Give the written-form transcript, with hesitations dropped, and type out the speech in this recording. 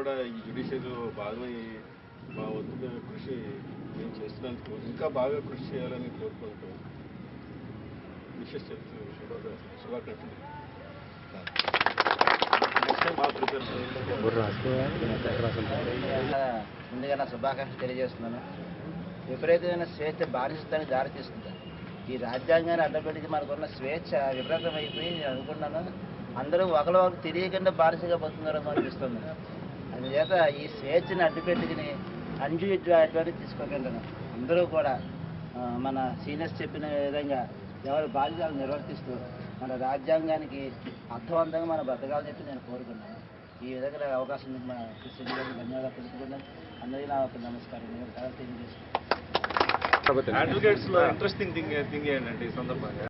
కూడా ఈ జ్యుడిషియరీలో భాగమై మా వంతు కృషి మేము చేస్తున్నందుకు ఇంకా బాగా కృషి చేయాలని కోరుకుంటూ విశేష శుభాకాంక్షలు. ముందుగా నా శుభాకాంక్షలు తెలియజేస్తున్నాను. విపరీతమైన స్వేచ్ఛ బానిసత్వానికి దారితీస్తుంది. ఈ రాజ్యాంగాన్ని అడ్డపెట్టి మనకున్న స్వేచ్ఛ విపరీతం అయిపోయి నేను అనుకున్నాను అందరూ ఒకరు తెలియకుండా బానిసగా బతున్నారో అనిపిస్తుంది. అందుచేత ఈ స్వేచ్ఛని అడ్డుపెట్టుకుని అంజు అటువంటి తీసుకోగలను. అందరూ కూడా మన సీనియర్స్ చెప్పిన విధంగా ఎవరి బాధ్యతలు నిర్వర్తిస్తూ మన రాజ్యాంగానికి అర్థవంతంగా మన బ్రతకాలని చెప్పి నేను కోరుకున్నాను. ఈ విధంగా నాకు అవకాశం మా కృష్ణ ధన్యవాదాలు తెలుసుకున్నాను. అందరికీ నా ఒక నమస్కారం. నేను తెలియజేస్తున్నాను. అడ్వకేట్స్లో ఇంట్రెస్టింగ్ థింగ్ ఏంటంటే ఈ సందర్భంగా